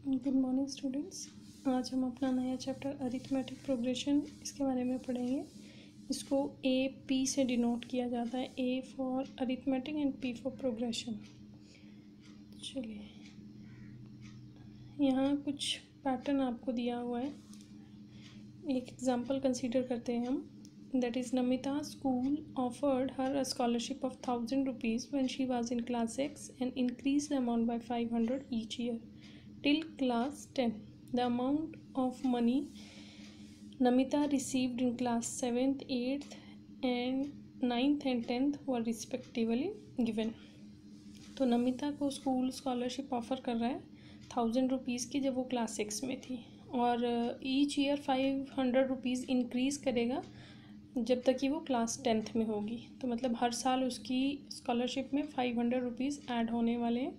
Good morning students. आज हम अपना नया चैप्टर अरिथमेटिक प्रोग्रेशन इसके बारे में पढ़ेंगे। इसको AP से डिनोट किया जाता है, A for arithmetic and P for progression. चलिए, यहाँ कुछ पैटर्न आपको दिया हुआ है। एक एग्जांपल कंसीडर करते हैं हम। That is Namita school offered her a scholarship of 1000 rupees when she was in class 6 and increase the amount by 500 each year till class 10. The amount of money Namita received in class 7th, 8th and 9th and 10th were respectively given. तो नमिता को school scholarship offer कर रहा है 1000 rupees की जब वो class 6 में थी, और ईच ईयर 500 रुपीज़ इंक्रीज़ करेगा जब तक कि वो क्लास 10th में होगी। तो मतलब हर साल उसकी स्कॉलरशिप में 500 रुपीज़ ऐड होने वाले हैं।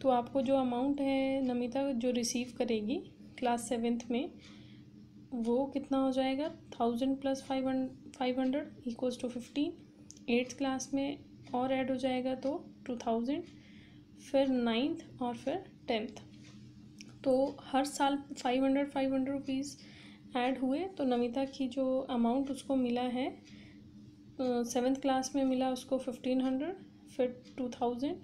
तो आपको जो अमाउंट है नमिता जो रिसीव करेगी क्लास 7th में, वो कितना हो जाएगा 1000 plus 500 equals to 15। 8th class में और ऐड हो जाएगा तो 2000, फिर 9th और फिर 10th। तो हर साल 500 रुपीज़ ऐड हुए। तो नमिता की जो अमाउंट उसको मिला है 7th क्लास में मिला उसको 1500, फिर 2000,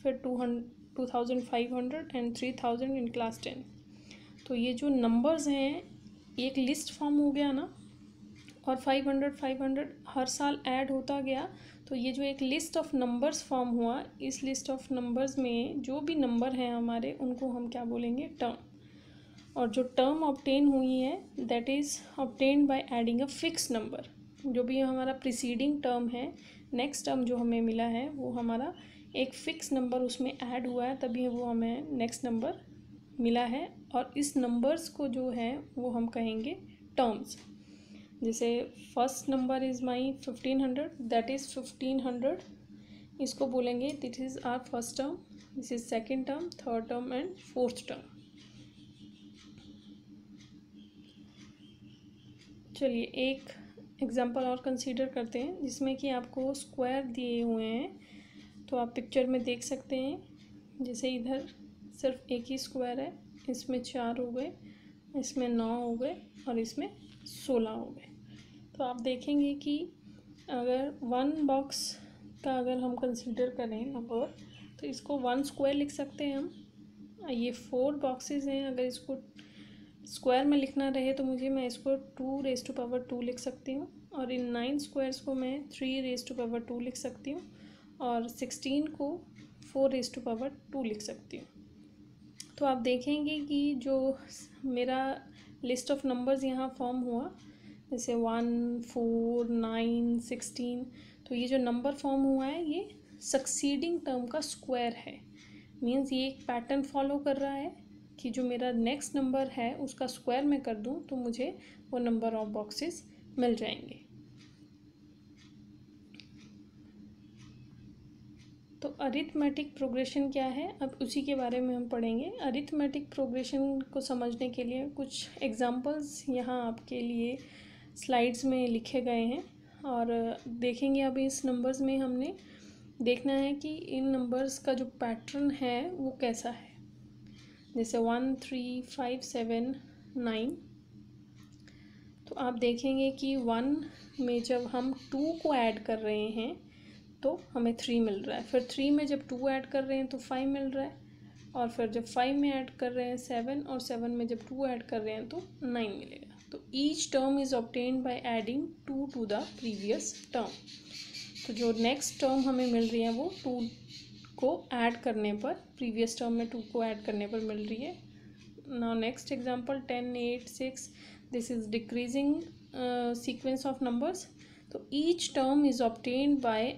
फिर 2500 एंड 3000 इन क्लास 10। तो ये जो नंबर्स हैं एक लिस्ट फॉर्म हो गया ना, और 500 हर साल ऐड होता गया। तो ये जो एक लिस्ट ऑफ नंबर्स फॉर्म हुआ, इस लिस्ट ऑफ नंबर्स में जो भी नंबर हैं हमारे उनको हम क्या बोलेंगे, टर्म। और जो टर्म ऑब्टेन हुई है that is obtain by adding a fix number. जो भी हमारा प्रीसीडिंग टर्म है, नेक्स्ट टर्म जो हमें मिला है वो हमारा एक फ़िक्स नंबर उसमें ऐड हुआ है, तभी वो हमें नेक्स्ट नंबर मिला है। और इस नंबर्स को जो है वो हम कहेंगे टर्म्स। जैसे first number is my 1500, that is 1500, इसको बोलेंगे this is our first term, this is second term, third term and fourth term. चलिए एक एग्जांपल और कंसीडर करते हैं जिसमें कि आपको स्क्वायर दिए हुए हैं। तो आप पिक्चर में देख सकते हैं, जैसे इधर सिर्फ एक ही स्क्वायर है, इसमें 4 हो गए, इसमें 9 हो गए और इसमें 16 हो गए। तो आप देखेंगे कि अगर 1 बॉक्स का अगर हम कंसीडर करें नंबर, तो इसको 1 स्क्वायर लिख सकते हैं हम। ये 4 बॉक्सेस हैं, अगर इसको स्क्वायर में लिखना रहे तो मैं इसको 2⁻² लिख सकती हूँ, और इन 9 स्क्वायर्स को मैं 3⁻² लिख सकती हूँ, और 16 को 4⁻² लिख सकती हूँ। तो आप देखेंगे कि जो मेरा लिस्ट ऑफ नंबर्स यहाँ फॉर्म हुआ, जैसे 1, 4, 9, 16, तो ये जो नंबर फॉर्म हुआ है ये सक्सीडिंग टर्म का स्क्वायर है। मीन्स ये एक पैटर्न फॉलो कर रहा है कि जो मेरा नेक्स्ट नंबर है उसका स्क्वायर मैं कर दूँ तो मुझे वो नंबर ऑफ बॉक्सेस मिल जाएंगे। तो अरिथमेटिक प्रोग्रेशन क्या है, अब उसी के बारे में हम पढ़ेंगे। अरिथमेटिक प्रोग्रेशन को समझने के लिए कुछ एग्जांपल्स यहाँ आपके लिए स्लाइड्स में लिखे गए हैं, और देखेंगे अभी इस नंबर्स में हमने देखना है कि इन नंबर्स का जो पैटर्न है वो कैसा है। जैसे 1, 3, 5, 7, 9। तो आप देखेंगे कि 1 में जब हम 2 को ऐड कर रहे हैं तो हमें 3 मिल रहा है, फिर 3 में जब 2 ऐड कर रहे हैं तो 5 मिल रहा है, और फिर जब 5 में ऐड कर रहे हैं 7, और 7 में जब 2 ऐड कर रहे हैं तो 9 मिलेगा। तो each term is obtained by adding 2 to the previous term. तो जो नेक्स्ट टर्म हमें मिल रही है वो 2 को ऐड करने पर, प्रीवियस टर्म में 2 को ऐड करने पर मिल रही है। Now next example 10, 8, 6, this is decreasing sequence of numbers. तो each term is obtained by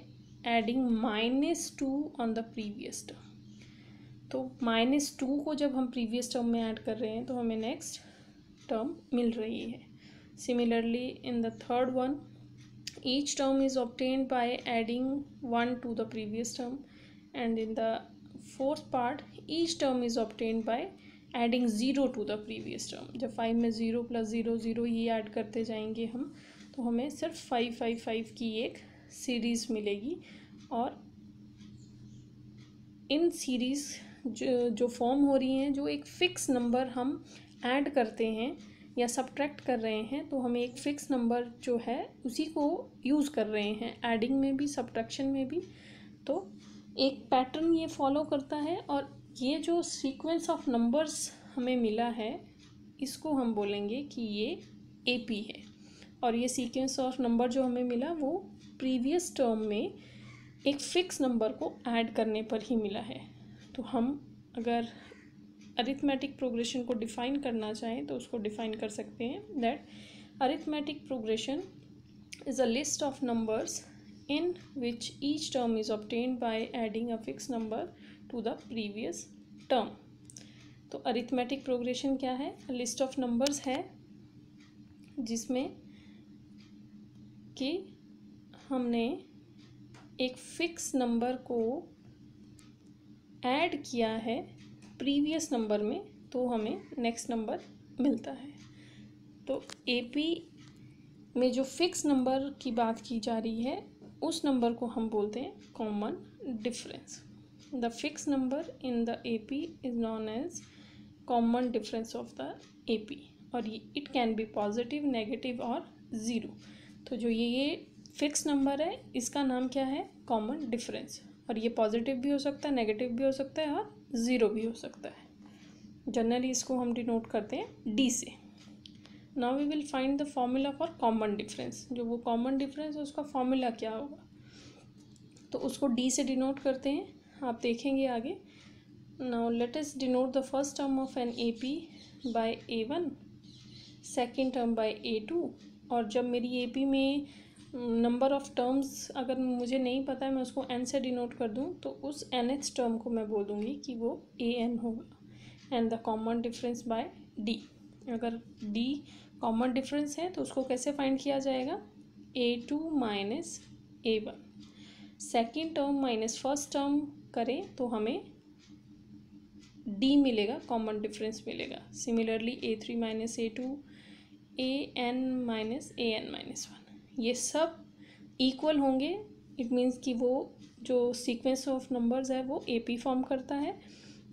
adding -2 on the previous term. तो -2 को जब हम प्रीवियस टर्म में ऐड कर रहे हैं तो हमें नेक्स्ट टर्म मिल रही है। Similarly in the third one, each term is obtained by adding 1 to the previous term, and in the fourth part each term is obtained by adding 0 to the previous term। जब 5 में 0 + 0 0 ही add करते जाएंगे हम, तो हमें सिर्फ 5 5 5 की एक सीरीज़ मिलेगी। और इन सीरीज़ जो फॉर्म हो रही हैं, जो एक फ़िक्स नंबर हम ऐड करते हैं या सब्ट्रैक्ट कर रहे हैं, तो हमें एक फ़िक्स नंबर जो है उसी को यूज़ कर रहे हैं, एडिंग में भी सब्ट्रैक्शन में भी। तो एक पैटर्न ये फॉलो करता है, और ये जो सीक्वेंस ऑफ नंबर्स हमें मिला है इसको हम बोलेंगे कि ये एपी है। और ये सीक्वेंस ऑफ नंबर जो हमें मिला वो प्रीवियस टर्म में एक फ़िक्स नंबर को ऐड करने पर ही मिला है। तो हम अगर अरिथमेटिक प्रोग्रेशन को डिफ़ाइन करना चाहें तो उसको डिफ़ाइन कर सकते हैं that arithmetic progression is a list of numbers in which each term is obtained by adding a fixed number to the previous term। तो अरिथमेटिक प्रोग्रेशन क्या है? लिस्ट ऑफ नंबर्स है जिसमें कि हमने एक फिक्स नंबर को ऐड किया है प्रीवियस नंबर में, तो हमें नेक्स्ट नंबर मिलता है। तो एपी में जो फिक्स नंबर की बात की जा रही है उस नंबर को हम बोलते हैं common difference. The fix number in the AP is known as common difference of the AP, और ये it can be positive, negative और ज़ीरो। तो जो ये फिक्स नंबर है इसका नाम क्या है? Common difference. और ये पॉजिटिव भी हो सकता है, नेगेटिव भी हो सकता है और ज़ीरो भी हो सकता है। जनरली इसको हम डिनोट करते हैं डी से। Now we will find the formula for common difference. जो वो कॉमन डिफरेंस है उसका फॉर्मूला क्या होगा, तो उसको डी से डिनोट करते हैं, आप देखेंगे आगे। Now let us denote the first term of an A P by A1, second term by A2। और जब मेरी ए पी में नंबर ऑफ टर्म्स अगर मुझे नहीं पता है, मैं उसको n से डिनोट कर दूँ, तो उस nth टर्म को मैं बोल दूँगी कि वो an होगा। And the common difference bye d। अगर d कॉमन डिफरेंस है तो उसको कैसे फाइंड किया जाएगा? A2 minus A1। Second term minus first term करें तो हमें d मिलेगा, कॉमन डिफरेंस मिलेगा। Similarly A3 minus A2, an minus an minus 1, ये सब इक्वल होंगे। इट मीन्स कि वो जो सीक्वेंस ऑफ नंबर्स है वो AP फॉर्म करता है।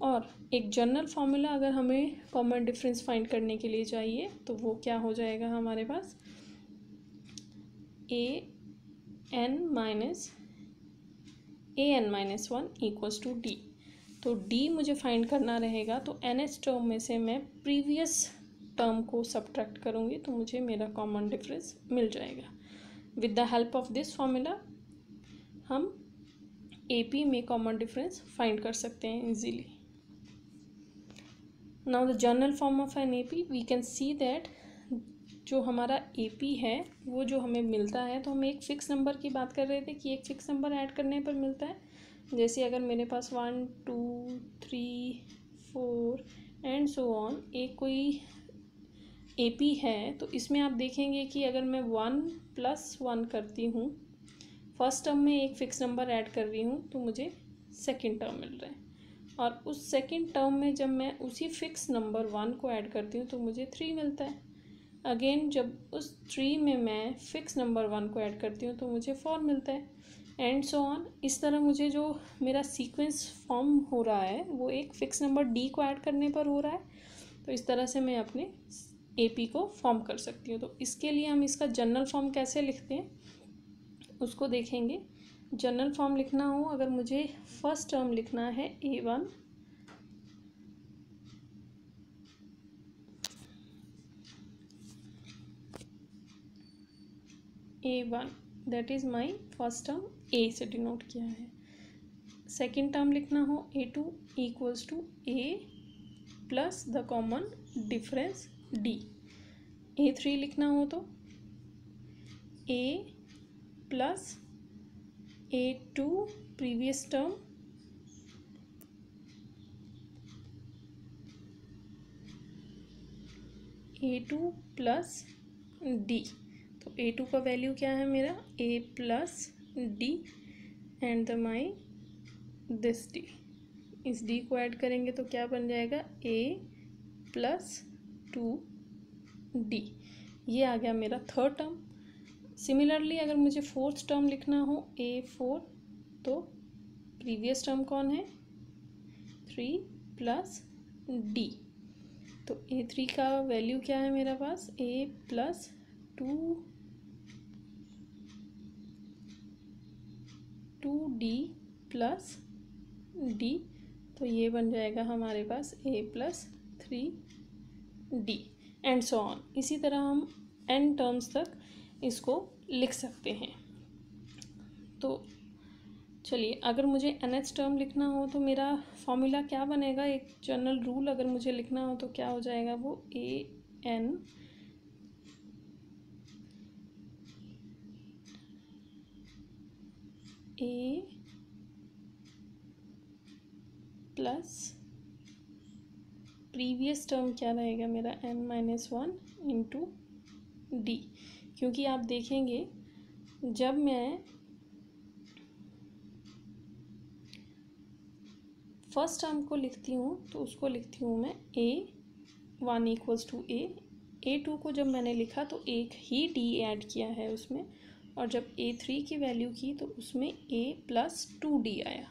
और एक जनरल फार्मूला अगर हमें कॉमन डिफरेंस फाइंड करने के लिए चाहिए तो वो क्या हो जाएगा हमारे पास? an minus 1 equals to d। तो d मुझे फाइंड करना रहेगा, तो nth टर्म में से मैं प्रीवियस टर्म को सब्ट्रैक्ट करूँगी तो मुझे मेरा कॉमन डिफरेंस मिल जाएगा। With the help of this formula हम AP में कॉमन डिफरेंस फाइंड कर सकते हैं easily. Now the general form of an AP, we can see that जो हमारा AP है वो जो हमें मिलता है, तो हम एक फ़िक्स नंबर की बात कर रहे थे कि एक फ़िक्स नंबर ऐड करने पर मिलता है। जैसे अगर मेरे पास 1 2 3 4 एंड सो ऑन एक कोई AP है, तो इसमें आप देखेंगे कि अगर मैं 1 + 1 करती हूँ, फर्स्ट टर्म में एक फ़िक्स नंबर ऐड कर रही हूँ तो मुझे सेकेंड टर्म मिल रहा है। और उस सेकेंड टर्म में जब मैं उसी फिक्स नंबर 1 को ऐड करती हूँ तो मुझे 3 मिलता है। अगेन जब उस 3 में मैं फिक्स नंबर 1 को ऐड करती हूँ तो मुझे 4 मिलता है, एंड सो ऑन। इस तरह मुझे जो मेरा सीक्वेंस फॉर्म हो रहा है वो एक फ़िक्स नंबर d को ऐड करने पर हो रहा है। तो इस तरह से मैं अपने AP को फॉर्म कर सकती हूँ। तो इसके लिए हम इसका जनरल फॉर्म कैसे लिखते हैं उसको देखेंगे। जनरल फॉर्म लिखना हो, अगर मुझे फर्स्ट टर्म लिखना है A1 that is my first term, A से डिनोट किया है। सेकेंड टर्म लिखना हो A2 equals to A plus the common difference D। A3 लिखना हो तो A plus A2 previous term A2 plus D। तो A2 का वैल्यू क्या है मेरा? A plus D and the my this D। इस D को ऐड करेंगे तो क्या बन जाएगा? A plus 2D। ये आ गया मेरा थर्ड टर्म। सिमिलरली अगर मुझे फोर्थ टर्म लिखना हो A4, तो प्रीवियस टर्म कौन है? 3 प्लस डी। तो A3 का वैल्यू क्या है मेरे पास, A plus 2D plus D. तो ये बन जाएगा हमारे पास A plus 3D and so on. इसी तरह हम n टर्म्स तक इसको लिख सकते हैं। तो चलिए, अगर मुझे nth टर्म लिखना हो तो मेरा फॉर्मूला क्या बनेगा, एक जनरल रूल अगर मुझे लिखना हो तो क्या हो जाएगा वो, an a plus previous term क्या रहेगा मेरा, n-1 इंटू डी। क्योंकि आप देखेंगे जब मैं फर्स्ट टर्म को लिखती हूँ तो उसको लिखती हूँ मैं A1 इक्वल्स टू A2 को जब मैंने लिखा तो एक ही D ऐड किया है उसमें, और जब A3 की वैल्यू की तो उसमें A प्लस 2D आया।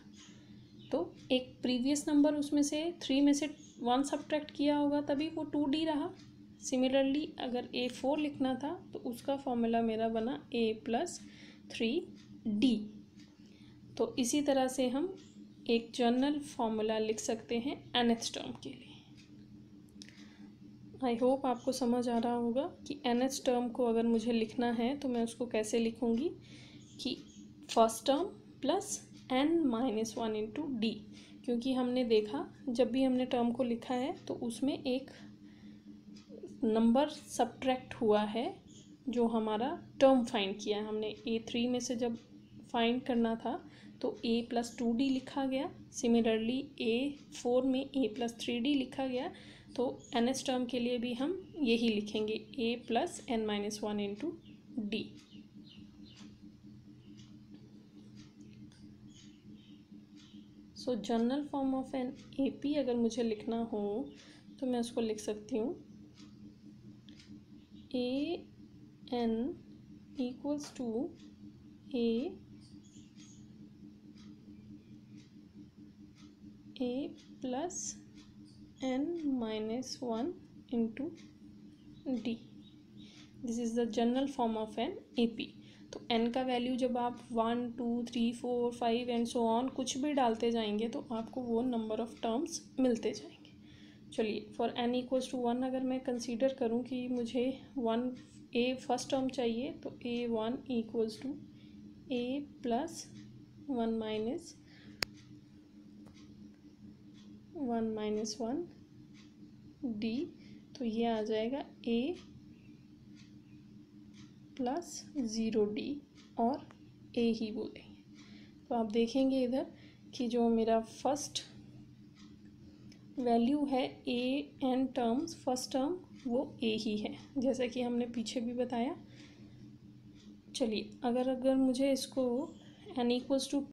तो एक प्रीवियस नंबर उसमें से 3 में से 1 सब्ट्रैक्ट किया होगा तभी वो 2D रहा। सिमिलरली अगर A4 लिखना था तो उसका फॉर्मूला मेरा बना A प्लस 3D। तो इसी तरह से हम एक जनरल फॉर्मूला लिख सकते हैं nth टर्म के लिए। आई होप आपको समझ आ रहा होगा कि nth टर्म को अगर मुझे लिखना है तो मैं उसको कैसे लिखूँगी कि first term plus n-1 into D. क्योंकि हमने देखा जब भी हमने टर्म को लिखा है तो उसमें एक नंबर सब्ट्रैक्ट हुआ है जो हमारा टर्म फाइंड किया है हमने। A3 में से जब फाइंड करना था तो A प्लस 2D लिखा गया। सिमिलरली A4 में A प्लस 3D लिखा गया। तो nth टर्म के लिए भी हम यही लिखेंगे, A plus n-1 into D. So general form of an AP अगर मुझे लिखना हो तो मैं उसको लिख सकती हूँ AN equals to A plus n-1 into D. This is the general form of an AP। तो n का वैल्यू जब आप 1, 2, 3, 4, 5 एंड सो ऑन कुछ भी डालते जाएंगे तो आपको वो नंबर ऑफ टर्म्स मिलते जाएंगे। चलिए, फॉर n इक्वल्स टू 1 अगर मैं कंसीडर करूँ कि मुझे 1 A फर्स्ट टर्म चाहिए तो A1 equals to A plus 1 minus 1 D. तो ये आ जाएगा A प्लस 0D और A ही बोलेंगे। तो आप देखेंगे इधर कि जो मेरा फर्स्ट वैल्यू है AN टर्म्स, फर्स्ट टर्म वो A ही है, जैसा कि हमने पीछे भी बताया। चलिए, अगर मुझे इसको n इक्वल्स टू